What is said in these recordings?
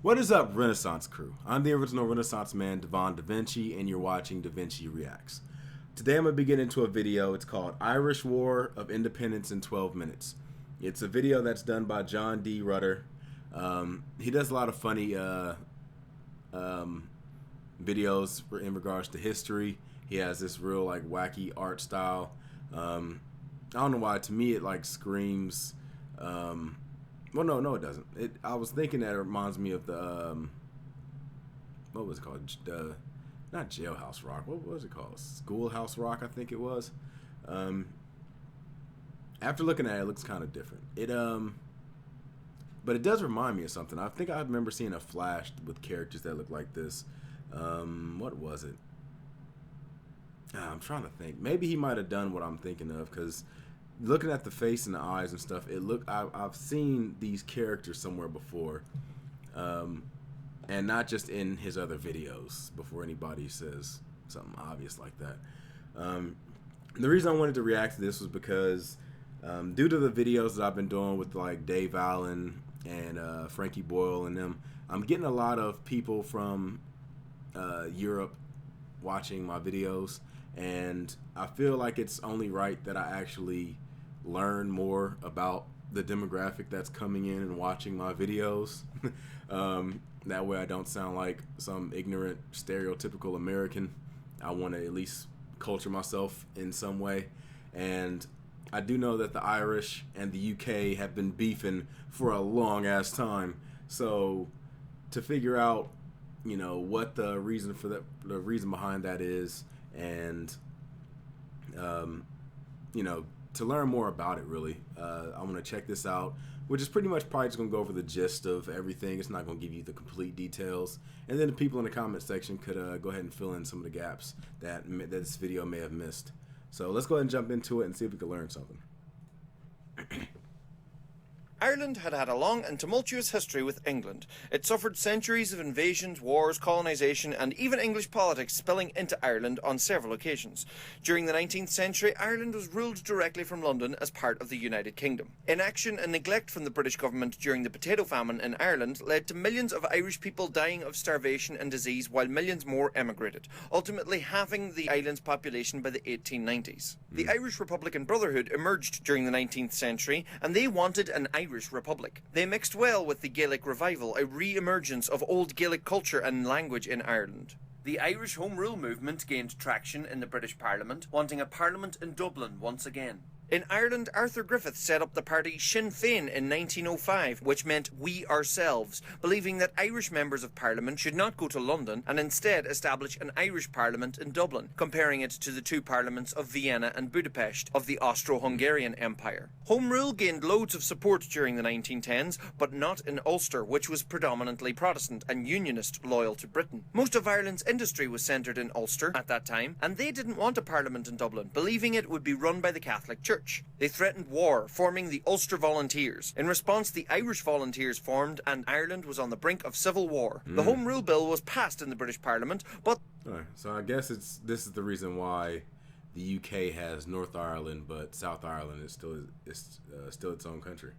What is up, Renaissance crew? I'm the original Renaissance man, Devon DaVinci, and you're watching DaVinci Reacts. Today I'm going to be getting into a video. It's called Irish War of Independence in 12 Minutes. It's a video that's done by John D. Rutter. He does a lot of funny videos in regards to history. He has this real like wacky art style. I don't know why, to me it like screams well, no, it doesn't. I was thinking that it reminds me of the what was it called? Not Jailhouse Rock. What was it called? Schoolhouse Rock, I think it was. After looking at it, it looks kind of different. But it does remind me of something. I think I remember seeing a Flash with characters that look like this. What was it? I'm trying to think. Maybe he might have done what I'm thinking of, because looking at the face and the eyes and stuff, I've seen these characters somewhere before, and not just in his other videos. Before anybody says something obvious like that, the reason I wanted to react to this was because due to the videos that I've been doing with like Dave Allen and Frankie Boyle and them, I'm getting a lot of people from Europe watching my videos, and I feel like it's only right that I actually learn more about the demographic that's coming in and watching my videos. That way I don't sound like some ignorant stereotypical American. I want to at least culture myself in some way, and I do know that the Irish and the UK have been beefing for a long ass time, so to figure out, you know, what the reason behind that is, and you know, to learn more about it, really, I want to check this out, which is pretty much probably just going to go over the gist of everything. It's not going to give you the complete details, and then the people in the comment section could go ahead and fill in some of the gaps that this video may have missed. So let's go ahead and jump into it and see if we can learn something. Ireland had had a long and tumultuous history with England. It suffered centuries of invasions, wars, colonisation, and even English politics spilling into Ireland on several occasions. During the 19th century, Ireland was ruled directly from London as part of the United Kingdom. Inaction and neglect from the British government during the potato famine in Ireland led to millions of Irish people dying of starvation and disease, while millions more emigrated, ultimately halving the island's population by the 1890s. The Irish Republican Brotherhood emerged during the 19th century, and they wanted an Irish Republic. They mixed well with the Gaelic revival, a re-emergence of old Gaelic culture and language in Ireland. The Irish Home Rule movement gained traction in the British Parliament, wanting a parliament in Dublin once again. In Ireland, Arthur Griffith set up the party Sinn Féin in 1905, which meant we ourselves, believing that Irish members of Parliament should not go to London and instead establish an Irish Parliament in Dublin, comparing it to the two parliaments of Vienna and Budapest of the Austro-Hungarian Empire. Home Rule gained loads of support during the 1910s, but not in Ulster, which was predominantly Protestant and Unionist, loyal to Britain. Most of Ireland's industry was centred in Ulster at that time, and they didn't want a parliament in Dublin, believing it would be run by the Catholic Church. They threatened war, forming the Ulster Volunteers. In response, the Irish Volunteers formed, and Ireland was on the brink of civil war. The Home Rule Bill was passed in the British Parliament, but... Alright, so I guess this is the reason why the UK has North Ireland, but South Ireland is still its own country.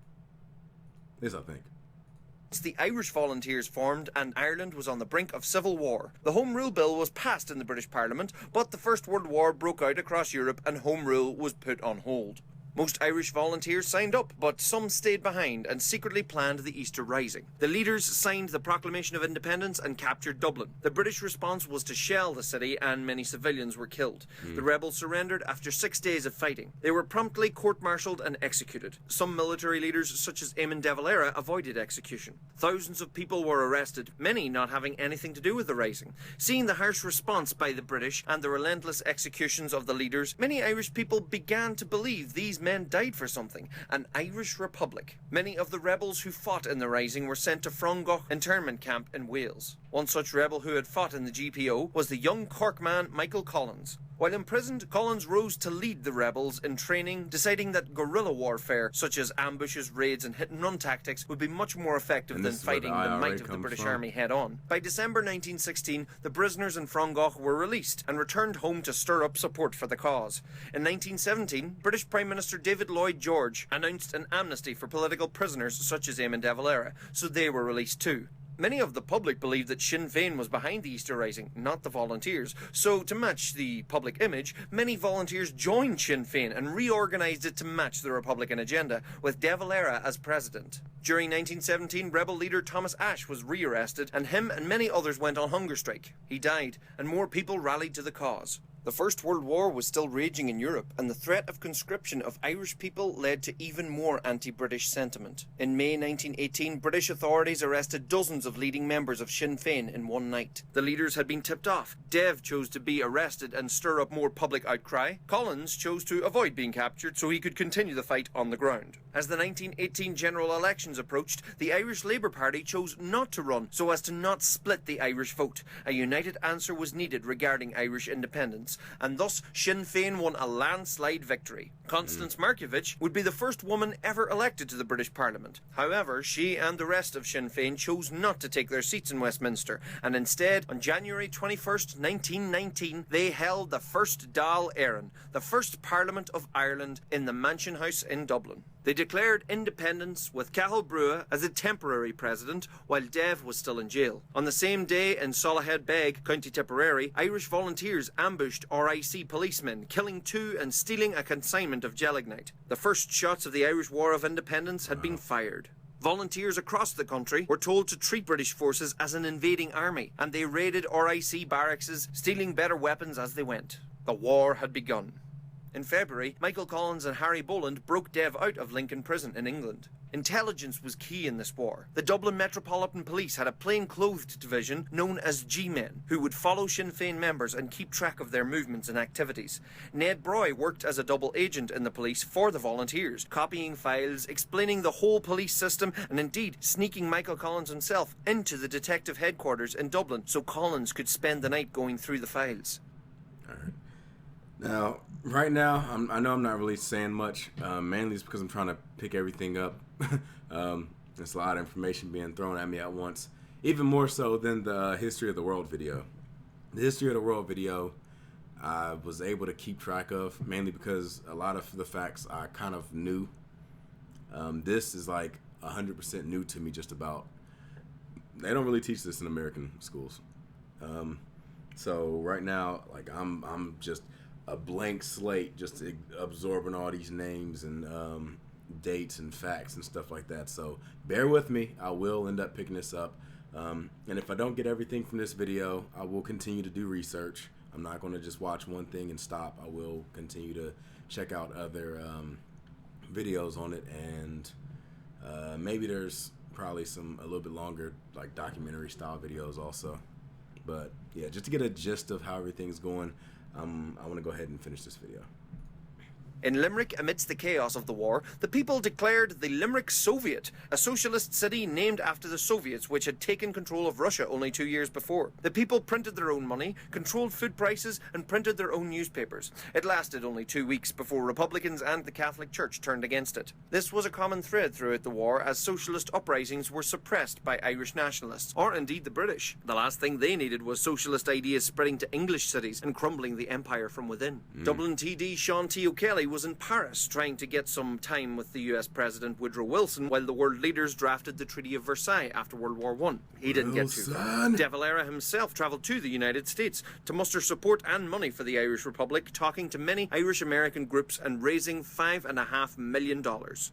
This, I think. The Irish Volunteers formed, and Ireland was on the brink of civil war. The Home Rule Bill was passed in the British Parliament, but the First World War broke out across Europe and Home Rule was put on hold. Most Irish volunteers signed up, but some stayed behind and secretly planned the Easter Rising. The leaders signed the Proclamation of Independence and captured Dublin. The British response was to shell the city, and many civilians were killed. The rebels surrendered after 6 days of fighting. They were promptly court-martialed and executed. Some military leaders, such as Eamon de Valera, avoided execution. Thousands of people were arrested, many not having anything to do with the Rising. Seeing the harsh response by the British and the relentless executions of the leaders, many Irish people began to believe these men died for something, an Irish Republic. Many of the rebels who fought in the Rising were sent to Frongoch internment camp in Wales. One such rebel who had fought in the GPO was the young Cork man Michael Collins. While imprisoned, Collins rose to lead the rebels in training, deciding that guerrilla warfare, such as ambushes, raids and hit-and-run tactics, would be much more effective than fighting the might of the British Army head-on. By December 1916, the prisoners in Frongoch were released and returned home to stir up support for the cause. In 1917, British Prime Minister David Lloyd George announced an amnesty for political prisoners such as Eamon de Valera, so they were released too. Many of the public believed that Sinn Féin was behind the Easter Rising, not the volunteers. So, to match the public image, many volunteers joined Sinn Féin and reorganised it to match the Republican agenda, with De Valera as president. During 1917, rebel leader Thomas Ashe was rearrested, and him and many others went on hunger strike. He died, and more people rallied to the cause. The First World War was still raging in Europe, and the threat of conscription of Irish people led to even more anti-British sentiment. In May 1918, British authorities arrested dozens of leading members of Sinn Féin in one night. The leaders had been tipped off. Dev chose to be arrested and stir up more public outcry. Collins chose to avoid being captured so he could continue the fight on the ground. As the 1918 general elections approached, the Irish Labour Party chose not to run so as to not split the Irish vote. A united answer was needed regarding Irish independence, and thus Sinn Féin won a landslide victory. Constance Markievicz would be the first woman ever elected to the British Parliament. However, she and the rest of Sinn Féin chose not to take their seats in Westminster, and instead, on January 21st, 1919, they held the first Dáil Éireann, the first Parliament of Ireland, in the Mansion House in Dublin. They declared independence with Cathal Brugha as a temporary president, while Dev was still in jail. On the same day in Solohead Beg, County Tipperary, Irish volunteers ambushed RIC policemen, killing 2 and stealing a consignment of gelignite. The first shots of the Irish War of Independence had been fired. Volunteers across the country were told to treat British forces as an invading army, and they raided RIC barracks, stealing better weapons as they went. The war had begun. In February, Michael Collins and Harry Boland broke Dev out of Lincoln Prison in England. Intelligence was key in this war. The Dublin Metropolitan Police had a plain-clothed division known as G-Men, who would follow Sinn Féin members and keep track of their movements and activities. Ned Broy worked as a double agent in the police for the volunteers, copying files, explaining the whole police system, and indeed sneaking Michael Collins himself into the detective headquarters in Dublin so Collins could spend the night going through the files. All right. Now, right now, I know I'm not really saying much, mainly it's because I'm trying to pick everything up. There's a lot of information being thrown at me at once, even more so than the History of the World video. The History of the World video I was able to keep track of, mainly because a lot of the facts I kind of knew. This is like 100% new to me, just about. They don't really teach this in American schools. So right now, like I'm just a blank slate, just absorbing all these names and dates and facts and stuff like that. So bear with me. I will end up picking this up. And if I don't get everything from this video, I will continue to do research. I'm not going to just watch one thing and stop. I will continue to check out other videos on it, and maybe there's probably a little bit longer, like documentary style videos also. But yeah, just to get a gist of how everything's going, I want to go ahead and finish this video. In Limerick, amidst the chaos of the war, the people declared the Limerick Soviet, a socialist city named after the Soviets, which had taken control of Russia only 2 years before. The people printed their own money, controlled food prices, and printed their own newspapers. It lasted only 2 weeks before Republicans and the Catholic Church turned against it. This was a common thread throughout the war, as socialist uprisings were suppressed by Irish nationalists, or indeed the British. The last thing they needed was socialist ideas spreading to English cities and crumbling the empire from within. Dublin TD Sean T. O'Kelly was in Paris trying to get some time with the US President Woodrow Wilson while the world leaders drafted the Treaty of Versailles after World War I. He didn't get too far. De Valera himself travelled to the United States to muster support and money for the Irish Republic, talking to many Irish American groups and raising $5.5 million.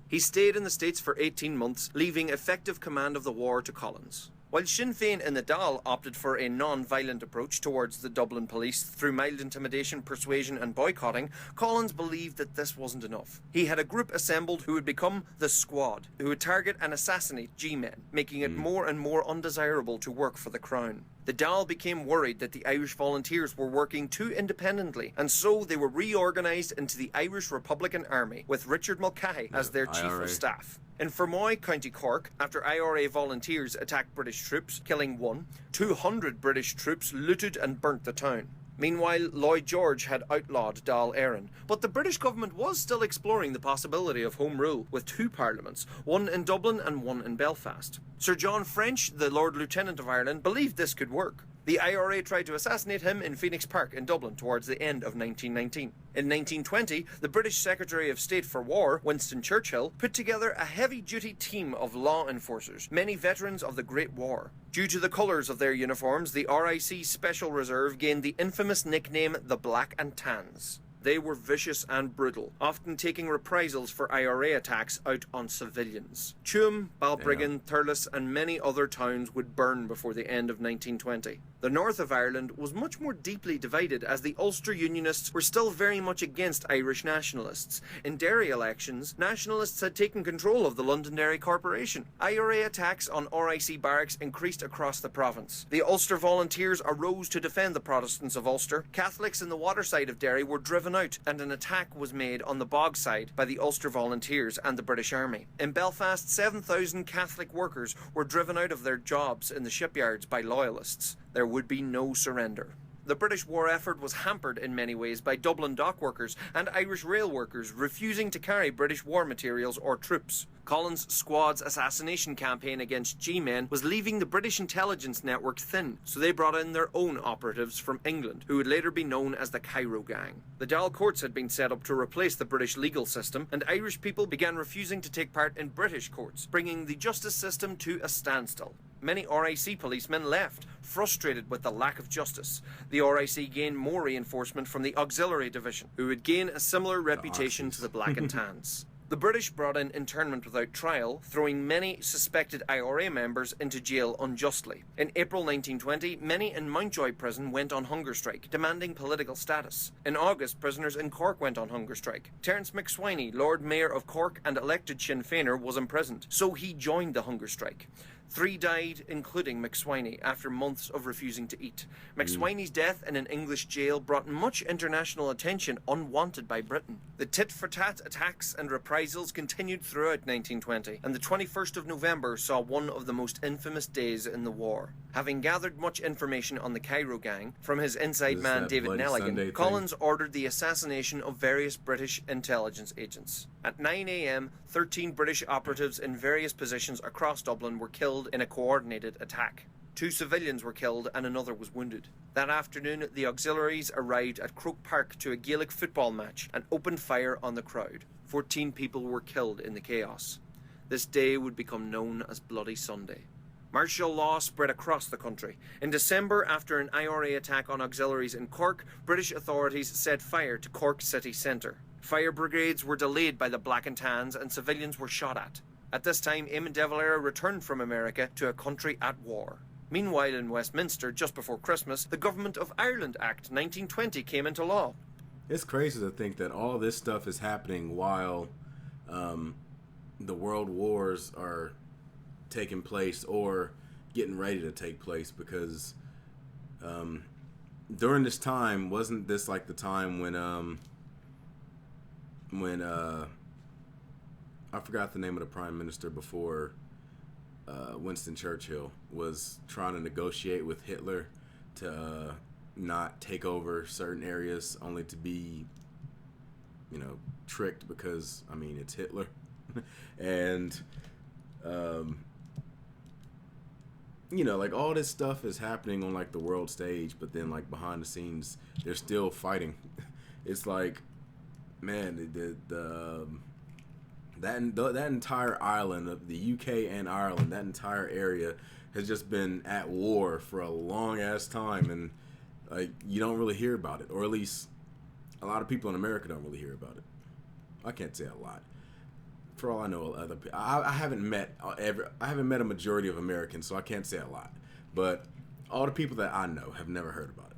He stayed in the States for 18 months, leaving effective command of the war to Collins. While Sinn Féin in the Dáil opted for a non-violent approach towards the Dublin police through mild intimidation, persuasion and boycotting, Collins believed that this wasn't enough. He had a group assembled who would become the Squad, who would target and assassinate G-men, making it more and more undesirable to work for the Crown. The Dáil became worried that the Irish volunteers were working too independently, and so they were reorganised into the Irish Republican Army, with Richard Mulcahy as their chief of staff. In Fermoy, County Cork, after IRA volunteers attacked British troops, killing 1, 200 British troops looted and burnt the town. Meanwhile, Lloyd George had outlawed Dáil Éireann, but the British government was still exploring the possibility of home rule, with 2 parliaments, one in Dublin and one in Belfast. Sir John French, the Lord Lieutenant of Ireland, believed this could work. The IRA tried to assassinate him in Phoenix Park in Dublin towards the end of 1919. In 1920, the British Secretary of State for War, Winston Churchill, put together a heavy-duty team of law enforcers, many veterans of the Great War. Due to the colours of their uniforms, the RIC Special Reserve gained the infamous nickname the Black and Tans. They were vicious and brutal, often taking reprisals for IRA attacks out on civilians. Tuam, Balbriggan, Thurles and many other towns would burn before the end of 1920. The north of Ireland was much more deeply divided as the Ulster Unionists were still very much against Irish nationalists. In Derry elections, nationalists had taken control of the Londonderry Corporation. IRA attacks on RIC barracks increased across the province. The Ulster Volunteers arose to defend the Protestants of Ulster. Catholics in the waterside of Derry were driven out, and an attack was made on the bog side by the Ulster Volunteers and the British Army. In Belfast, 7,000 Catholic workers were driven out of their jobs in the shipyards by loyalists. There would be no surrender. The British war effort was hampered in many ways by Dublin dock workers and Irish rail workers refusing to carry British war materials or troops. Collins' squad's assassination campaign against G-men was leaving the British intelligence network thin, so they brought in their own operatives from England, who would later be known as the Cairo Gang. The Dáil courts had been set up to replace the British legal system, and Irish people began refusing to take part in British courts, bringing the justice system to a standstill. Many RIC policemen left, frustrated with the lack of justice. The RIC gained more reinforcement from the Auxiliary Division, who would gain a similar reputation to the Black and Tans. The British brought in internment without trial, throwing many suspected IRA members into jail unjustly. In April 1920, many in Mountjoy prison went on hunger strike, demanding political status. In August, prisoners in Cork went on hunger strike. Terence MacSwiney, Lord Mayor of Cork and elected Sinn Féiner, was imprisoned, so he joined the hunger strike. 3 died, including MacSwiney, after months of refusing to eat. MacSwiney's death in an English jail brought much international attention unwanted by Britain. The tit-for-tat attacks and reprisals continued throughout 1920, and the 21st of November saw one of the most infamous days in the war. Having gathered much information on the Cairo Gang from his inside man David Nelligan, Collins ordered the assassination of various British intelligence agents. At 9 a.m, 13 British operatives in various positions across Dublin were killed in a coordinated attack. 2 civilians were killed and another was wounded. That afternoon, the auxiliaries arrived at Croke Park to a Gaelic football match and opened fire on the crowd. 14 people were killed in the chaos. This day would become known as Bloody Sunday. Martial law spread across the country. In December, after an IRA attack on auxiliaries in Cork, British authorities set fire to Cork city centre. Fire brigades were delayed by the Black and Tans and civilians were shot at. At this time, Eamon de Valera returned from America to a country at war. Meanwhile, in Westminster, just before Christmas, the Government of Ireland Act 1920 came into law. It's crazy to think that all this stuff is happening while the world wars are taking place or getting ready to take place, because during this time, wasn't this like the time when I forgot the name of the prime minister before Winston Churchill was trying to negotiate with Hitler to not take over certain areas, only to be, tricked because, it's Hitler. And, like all this stuff is happening on like the world stage, but then like behind the scenes, they're still fighting. It's like, man, that entire island of the UK and Ireland, that entire area has just been at war for a long ass time, and like you don't really hear about it, or at least a lot of people in America don't really hear about it. I can't say a lot. For all I know, other people, I haven't met a majority of Americans, so I can't say a lot. But all the people that I know have never heard about it.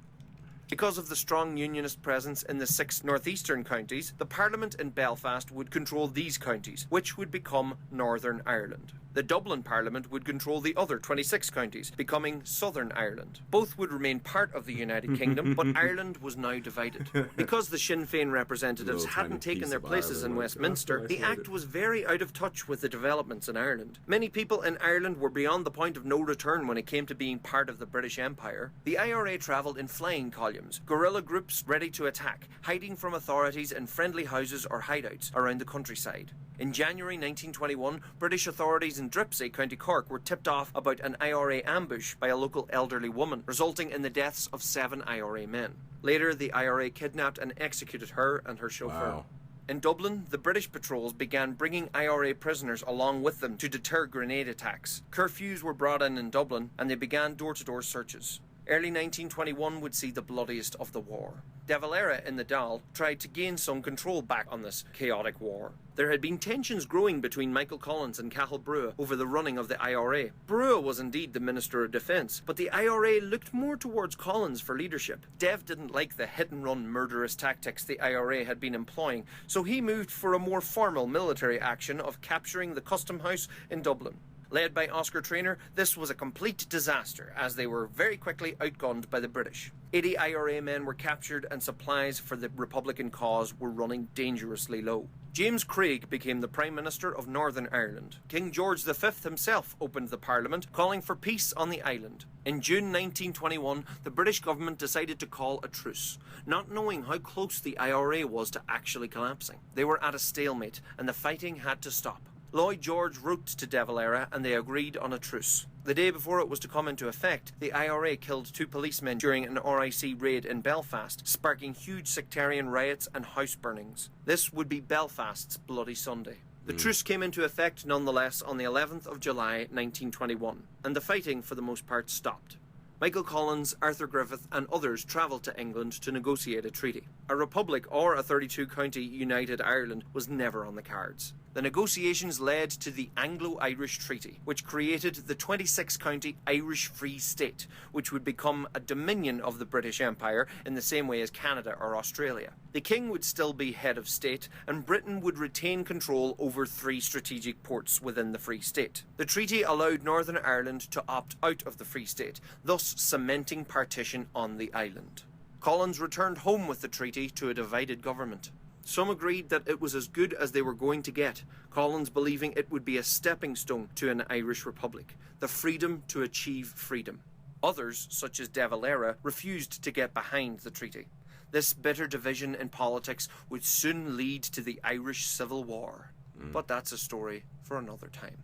Because of the strong unionist presence in the 6 northeastern counties, the Parliament in Belfast would control these counties, which would become Northern Ireland. The Dublin Parliament would control the other 26 counties, becoming Southern Ireland. Both would remain part of the United Kingdom, but Ireland was now divided. Because the Sinn Féin representatives hadn't taken their places in Westminster, the Act was very out of touch with the developments in Ireland. Many people in Ireland were beyond the point of no return when it came to being part of the British Empire. The IRA travelled in flying columns, guerrilla groups ready to attack, hiding from authorities in friendly houses or hideouts around the countryside. In January 1921, British authorities in Dripsey, County Cork, were tipped off about an IRA ambush by a local elderly woman, resulting in the deaths of 7 IRA men. Later, the IRA kidnapped and executed her and her chauffeur. Wow. In Dublin, the British patrols began bringing IRA prisoners along with them to deter grenade attacks. Curfews were brought in Dublin, and they began door-to-door searches. Early 1921 would see the bloodiest of the war. De Valera in the Dáil tried to gain some control back on this chaotic war. There had been tensions growing between Michael Collins and Cathal Brugha over the running of the IRA. Brugha was indeed the Minister of Defence, but the IRA looked more towards Collins for leadership. Dev didn't like the hit-and-run murderous tactics the IRA had been employing, so he moved for a more formal military action of capturing the Custom House in Dublin. Led by Oscar Traynor, this was a complete disaster, as they were very quickly outgunned by the British. 80 IRA men were captured, and supplies for the Republican cause were running dangerously low. James Craig became the Prime Minister of Northern Ireland. King George V himself opened the Parliament, calling for peace on the island. In June 1921, the British government decided to call a truce, not knowing how close the IRA was to actually collapsing. They were at a stalemate, and the fighting had to stop. Lloyd George wrote to De Valera, and they agreed on a truce. The day before it was to come into effect, the IRA killed 2 policemen during an RIC raid in Belfast, sparking huge sectarian riots and house burnings. This would be Belfast's Bloody Sunday. The truce came into effect nonetheless on the 11th of July 1921, and the fighting for the most part stopped. Michael Collins, Arthur Griffith and others travelled to England to negotiate a treaty. A republic or a 32-county united Ireland was never on the cards. The negotiations led to the Anglo-Irish Treaty, which created the 26-county Irish Free State, which would become a dominion of the British Empire in the same way as Canada or Australia. The King would still be head of state, and Britain would retain control over 3 strategic ports within the Free State. The treaty allowed Northern Ireland to opt out of the Free State, thus cementing partition on the island. Collins returned home with the treaty to a divided government. Some agreed that it was as good as they were going to get, Collins believing it would be a stepping stone to an Irish republic, the freedom to achieve freedom. Others, such as De Valera, refused to get behind the treaty. This bitter division in politics would soon lead to the Irish Civil War. But that's a story for another time.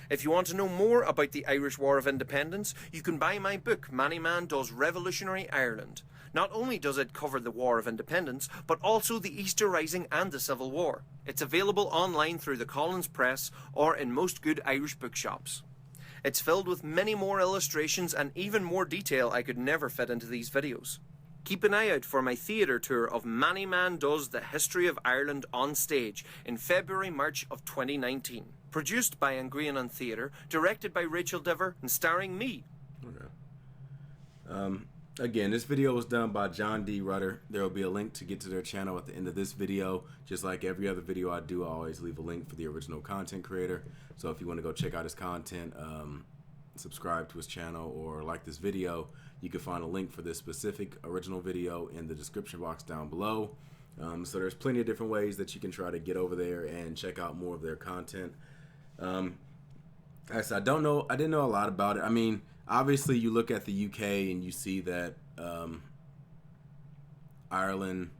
If you want to know more about the Irish War of Independence, you can buy my book, Many Man Does Revolutionary Ireland. Not only does it cover the War of Independence, but also the Easter Rising and the Civil War. It's available online through the Collins Press or in most good Irish bookshops. It's filled with many more illustrations and even more detail I could never fit into these videos. Keep an eye out for my theatre tour of Many Man Does the History of Ireland on stage in February-March of 2019. Produced by Angrianon Theatre, directed by Rachel Diver, and starring me. Okay. Again, this video was done by John D. Rutter. There will be a link to get to their channel at the end of this video. Just like every other video I do, I always leave a link for the original content creator. So if you want to go check out his content, subscribe to his channel, or like this video, you can find a link for this specific original video in the description box down below. So there's plenty of different ways that you can try to get over there and check out more of their content. I didn't know a lot about it. I mean, obviously you look at the UK and you see that Ireland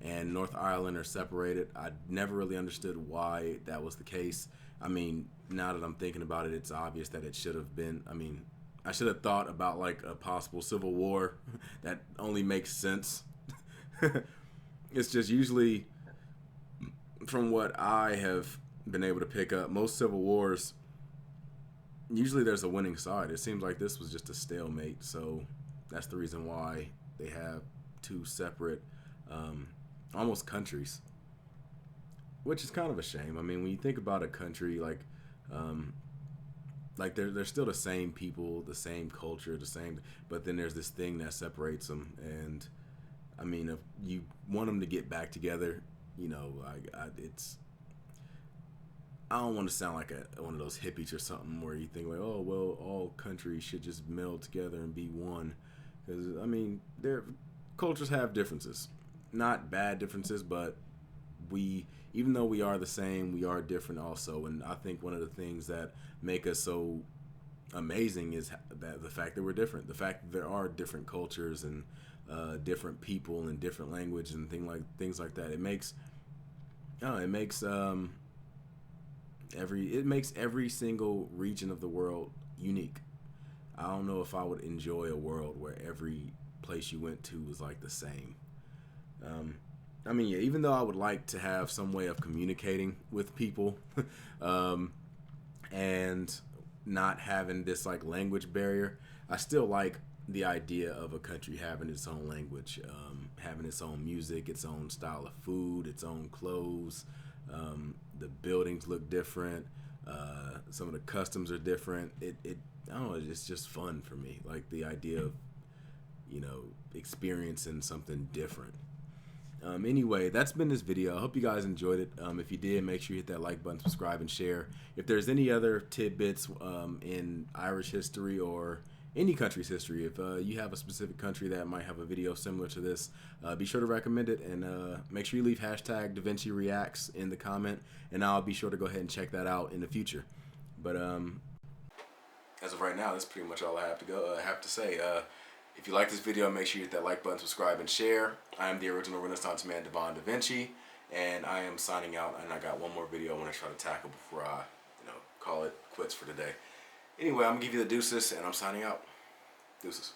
and North Ireland are separated. I never really understood why that was the case. I mean, now that I'm thinking about it, it's obvious that it should have been. I mean, I should have thought about like a possible civil war. That only makes sense. It's just usually, from what I have been able to pick up, most civil wars, usually there's a winning side. It seems like this was just a stalemate, so that's the reason why they have 2 separate almost countries, which is kind of a shame. I mean, when you think about a country like they're still the same people, the same culture, the same, but then there's this thing that separates them. And I mean, if you want them to get back together, you know, I don't want to sound like one of those hippies or something where you think like, oh well, all countries should just meld together and be one, because I mean, their cultures have differences, not bad differences, but even though we are the same, we are different also. And I think one of the things that make us so amazing is that the fact that we're different, the fact that there are different cultures and different people and different language and things like that. It makes It makes every single region of the world unique. I don't know if I would enjoy a world where every place you went to was like the same. Um, I mean, yeah, even though I would like to have some way of communicating with people, um, and not having this like language barrier, I still like the idea of a country having its own language, having its own music, its own style of food, its own clothes. The buildings look different. Some of the customs are different. I don't know. It's just fun for me. Like the idea of, experiencing something different. Anyway, that's been this video. I hope you guys enjoyed it. If you did, make sure you hit that like button, subscribe, and share. If there's any other tidbits in Irish history or any country's history, if you have a specific country that might have a video similar to this, be sure to recommend it, and make sure you leave hashtag DaVinci in the comment, and I'll be sure to go ahead and check that out in the future. But as of right now, that's pretty much all I have to say. If you like this video, make sure you hit that like button, subscribe, and share. I am the original Renaissance man, Devon DaVinci, and I am signing out. And I got one more video I want to try to tackle before I, call it quits for today. Anyway, I'm gonna give you the deuces, and I'm signing out. Deuces.